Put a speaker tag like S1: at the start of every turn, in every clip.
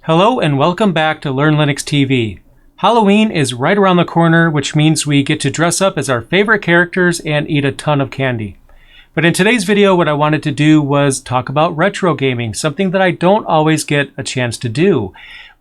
S1: Hello and welcome back to Learn Linux TV. Halloween is right around the corner, which means we get to dress up as our favorite characters and eat a ton of candy. But in today's video, what I wanted to do was talk about retro gaming, something that I don't always get a chance to do.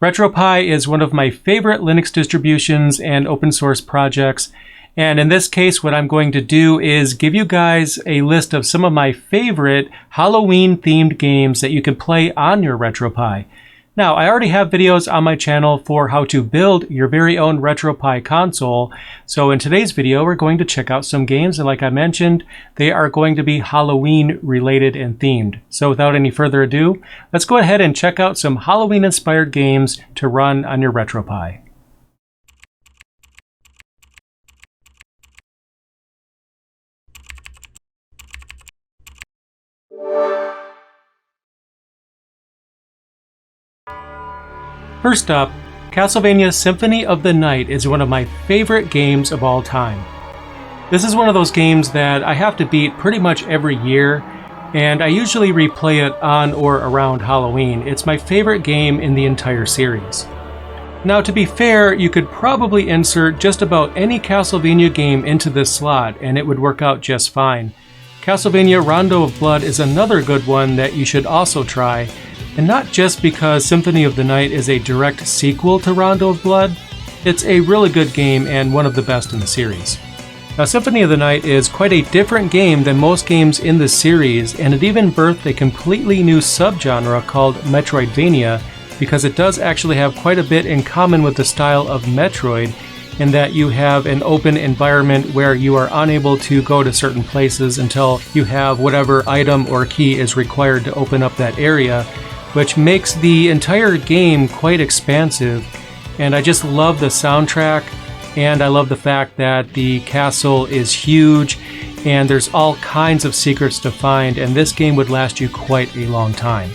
S1: RetroPie is one of my favorite Linux distributions and open source projects. And in this case, what I'm going to do is give you guys a list of some of my favorite Halloween-themed games that you can play on your RetroPie. Now, I already have videos on my channel for how to build your very own RetroPie console. So in today's video, we're going to check out some games. And like I mentioned, they are going to be Halloween related and themed. So without any further ado, let's go ahead and check out some Halloween inspired games to run on your RetroPie. First up, Castlevania Symphony of the Night is one of my favorite games of all time. This is one of those games that I have to beat pretty much every year, and I usually replay it on or around Halloween. It's my favorite game in the entire series. Now, to be fair, you could probably insert just about any Castlevania game into this slot, and it would work out just fine. Castlevania Rondo of Blood is another good one that you should also try. And not just because Symphony of the Night is a direct sequel to Rondo of Blood, it's a really good game and one of the best in the series. Now, Symphony of the Night is quite a different game than most games in the series, and it even birthed a completely new subgenre called Metroidvania, because it does actually have quite a bit in common with the style of Metroid, in that you have an open environment where you are unable to go to certain places until you have whatever item or key is required to open up that area, which makes the entire game quite expansive. And I just love the soundtrack, and I love the fact that the castle is huge and there's all kinds of secrets to find, and this game would last you quite a long time.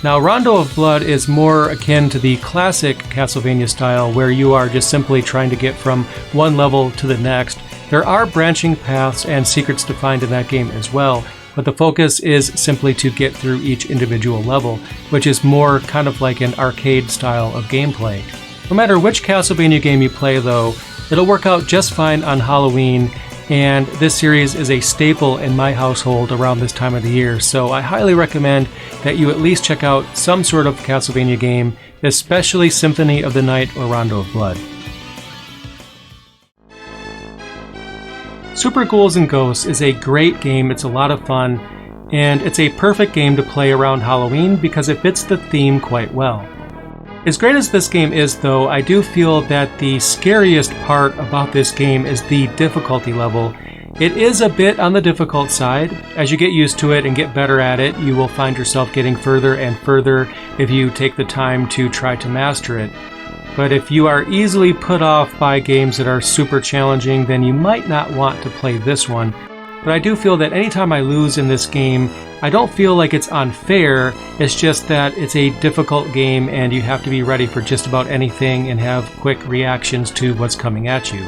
S1: Now, Rondo of Blood is more akin to the classic Castlevania style, where you are just simply trying to get from one level to the next. There are branching paths and secrets to find in that game as well, but the focus is simply to get through each individual level, which is more kind of like an arcade style of gameplay. No matter which Castlevania game you play though, it'll work out just fine on Halloween, and this series is a staple in my household around this time of the year, so I highly recommend that you at least check out some sort of Castlevania game, especially Symphony of the Night or Rondo of Blood. Super Ghouls and Ghosts is a great game, it's a lot of fun, and it's a perfect game to play around Halloween because it fits the theme quite well. As great as this game is though, I do feel that the scariest part about this game is the difficulty level. It is a bit on the difficult side. As you get used to it and get better at it, you will find yourself getting further and further if you take the time to try to master it. But if you are easily put off by games that are super challenging, then you might not want to play this one. But I do feel that anytime I lose in this game, I don't feel like it's unfair, it's just that it's a difficult game and you have to be ready for just about anything and have quick reactions to what's coming at you.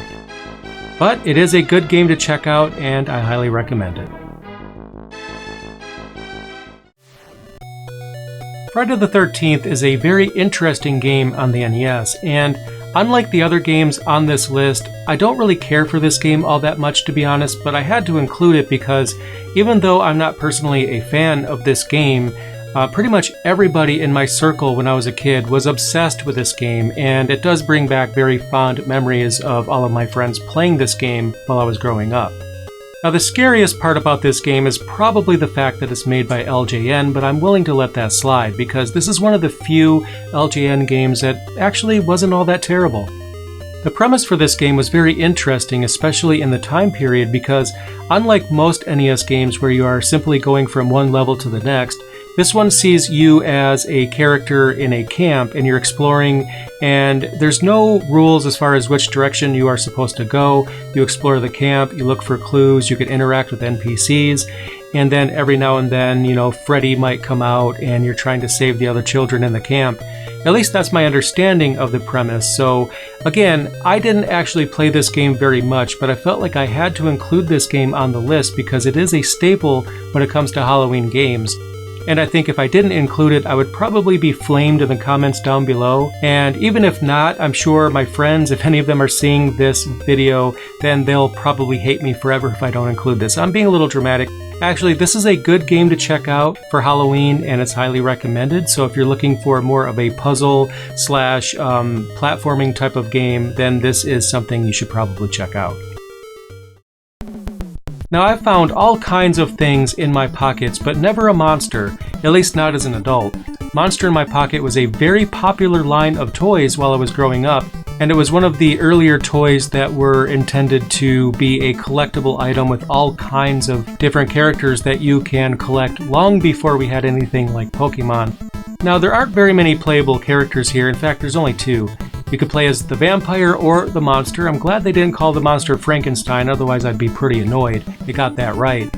S1: But it is a good game to check out, and I highly recommend it. Friday the 13th is a very interesting game on the NES, and unlike the other games on this list, I don't really care for this game all that much, to be honest, but I had to include it because even though I'm not personally a fan of this game, pretty much everybody in my circle when I was a kid was obsessed with this game, and it does bring back very fond memories of all of my friends playing this game while I was growing up. Now, the scariest part about this game is probably the fact that it's made by LJN, but I'm willing to let that slide because this is one of the few LJN games that actually wasn't all that terrible. The premise for this game was very interesting, especially in the time period, because unlike most NES games where you are simply going from one level to the next, this one sees you as a character in a camp and you're exploring, and there's no rules as far as which direction you are supposed to go. You explore the camp, you look for clues, you can interact with NPCs, and then every now and then, Freddy might come out and you're trying to save the other children in the camp. At least that's my understanding of the premise. So again, I didn't actually play this game very much, but I felt like I had to include this game on the list because it is a staple when it comes to Halloween games. and I think if I didn't include it, I would probably be flamed in the comments down below. And even if not, I'm sure my friends, if any of them are seeing this video, then they'll probably hate me forever if I don't include this. I'm being a little dramatic. Actually, this is a good game to check out for Halloween, and it's highly recommended. So if you're looking for more of a puzzle slash platforming type of game, then this is something you should probably check out. Now, I've found all kinds of things in my pockets, but never a monster, at least not as an adult. Monster in My Pocket was a very popular line of toys while I was growing up, and it was one of the earlier toys that were intended to be a collectible item with all kinds of different characters that you can collect long before we had anything like Pokemon. Now, there aren't very many playable characters here. In fact, there's only two. You could play as the vampire or the monster. I'm glad they didn't call the monster Frankenstein, otherwise I'd be pretty annoyed. They got that right.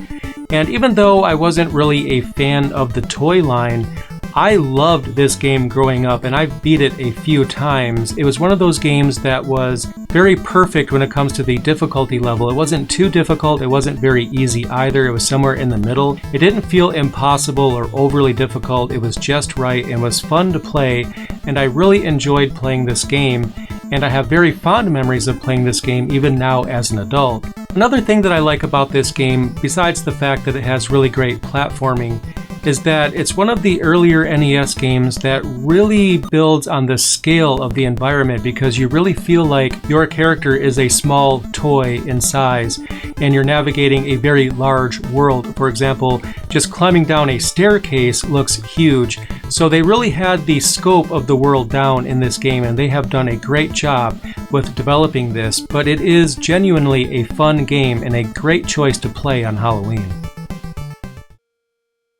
S1: And even though I wasn't really a fan of the toy line, I loved this game growing up, and I've beat it a few times. It was one of those games that was very perfect when it comes to the difficulty level. It wasn't too difficult, it wasn't very easy either, it was somewhere in the middle. It didn't feel impossible or overly difficult, it was just right and was fun to play, and I really enjoyed playing this game, and I have very fond memories of playing this game even now as an adult. Another thing that I like about this game, besides the fact that it has really great platforming, is that it's one of the earlier NES games that really builds on the scale of the environment, because you really feel like your character is a small toy in size and you're navigating a very large world. For example, just climbing down a staircase looks huge. So they really had the scope of the world down in this game, and they have done a great job with developing this, but it is genuinely a fun game and a great choice to play on Halloween.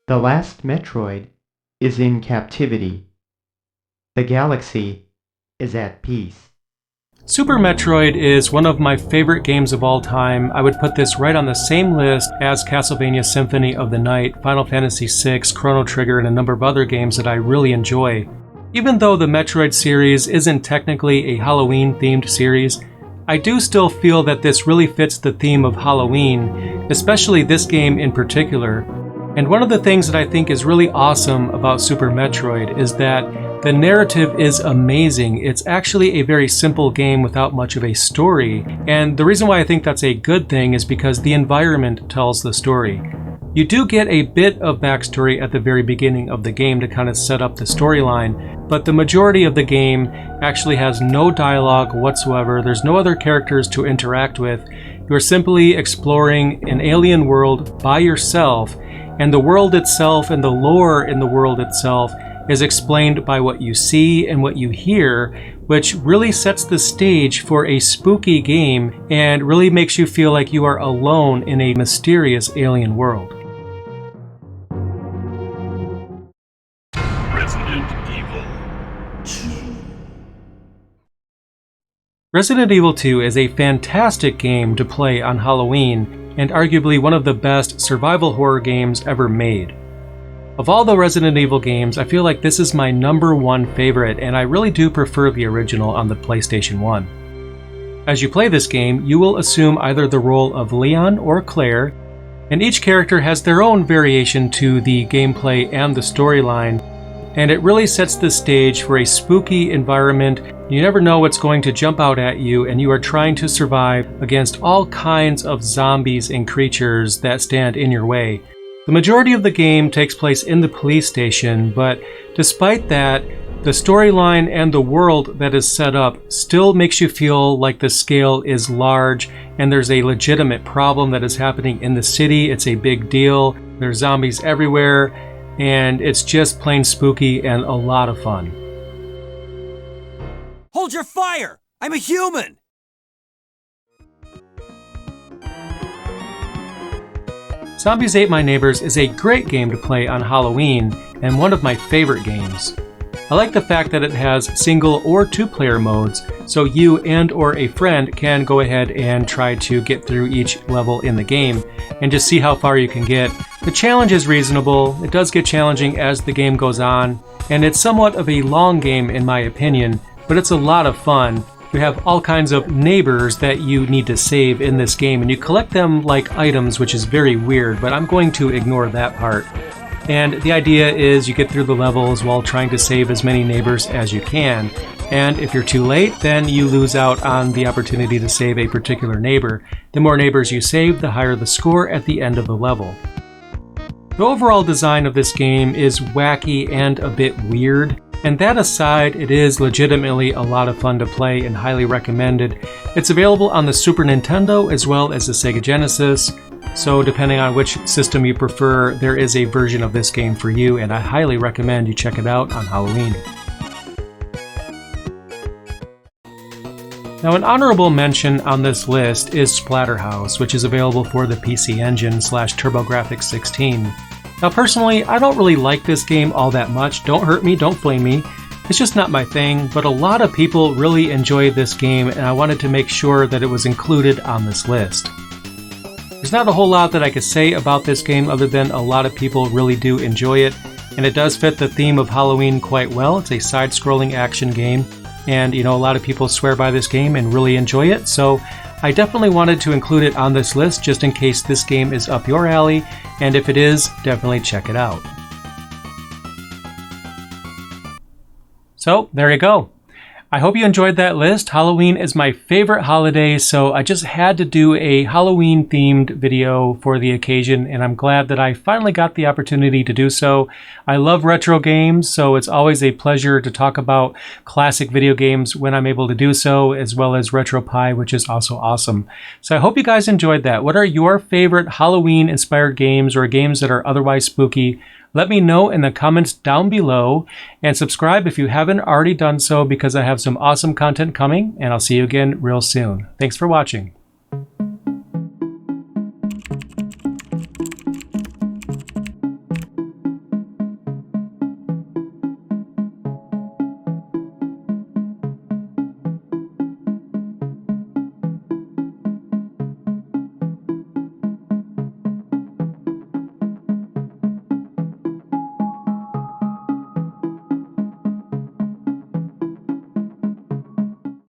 S2: The last Metroid is in captivity. The galaxy is at peace.
S1: Super Metroid is one of my favorite games of all time. I would put this right on the same list as Castlevania Symphony of the Night, Final Fantasy VI, Chrono Trigger, and a number of other games that I really enjoy. Even though the Metroid series isn't technically a Halloween-themed series, I do still feel that this really fits the theme of Halloween, especially this game in particular. And one of the things that I think is really awesome about Super Metroid is that the narrative is amazing. It's actually a very simple game without much of a story. And the reason why I think that's a good thing is because the environment tells the story. You do get a bit of backstory at the very beginning of the game to kind of set up the storyline, but the majority of the game actually has no dialogue whatsoever. There's no other characters to interact with. You're simply exploring an alien world by yourself, and the world itself and the lore in the world itself is explained by what you see and what you hear, which really sets the stage for a spooky game and really makes you feel like you are alone in a mysterious alien world. Resident Evil 2 is a fantastic game to play on Halloween, and arguably one of the best survival horror games ever made. Of all the Resident Evil games, I feel like this is my #1 favorite, and I really do prefer the original on the PlayStation 1. As you play this game, you will assume either the role of Leon or Claire, and each character has their own variation to the gameplay and the storyline, and it really sets the stage for a spooky environment. You never know what's going to jump out at you, and you are trying to survive against all kinds of zombies and creatures that stand in your way. The majority of the game takes place in the police station, but despite that, the storyline and the world that is set up still makes you feel like the scale is large and there's a legitimate problem that is happening in the city. It's a big deal. There's zombies everywhere, and it's just plain spooky and a lot of fun.
S3: Hold your fire! I'm a human!
S1: Zombies Ate My Neighbors is a great game to play on Halloween, and one of my favorite games. I like the fact that it has single or two-player modes, so you and or a friend can go ahead and try to get through each level in the game, and just see how far you can get. The challenge is reasonable, it does get challenging as the game goes on, and it's somewhat of a long game in my opinion, but it's a lot of fun. You have all kinds of neighbors that you need to save in this game, and you collect them like items, which is very weird, but I'm going to ignore that part. And the idea is you get through the levels while trying to save as many neighbors as you can. And if you're too late, then you lose out on the opportunity to save a particular neighbor. The more neighbors you save, the higher the score at the end of the level. The overall design of this game is wacky and a bit weird. And that aside, it is legitimately a lot of fun to play and highly recommended. It's available on the Super Nintendo as well as the Sega Genesis. So depending on which system you prefer, there is a version of this game for you, and I highly recommend you check it out on Halloween. Now, an honorable mention on this list is Splatterhouse, which is available for the PC Engine / TurboGrafx 16. Now, personally, I don't really like this game all that much. Don't hurt me, don't flame me. It's just not my thing, but a lot of people really enjoy this game, and I wanted to make sure that it was included on this list. There's not a whole lot that I could say about this game other than a lot of people really do enjoy it, and it does fit the theme of Halloween quite well. It's a side-scrolling action game, and a lot of people swear by this game and really enjoy it, so I definitely wanted to include it on this list just in case this game is up your alley, and if it is, definitely check it out. So, there you go. I hope you enjoyed that list. Halloween is my favorite holiday, so I just had to do a Halloween-themed video for the occasion, and I'm glad that I finally got the opportunity to do so. I love retro games, so it's always a pleasure to talk about classic video games when I'm able to do so, as well as RetroPie, which is also awesome. So I hope you guys enjoyed that. What are your favorite Halloween-inspired games or games that are otherwise spooky? Let me know in the comments down below, and subscribe if you haven't already done so because I have some awesome content coming, and I'll see you again real soon. Thanks for watching.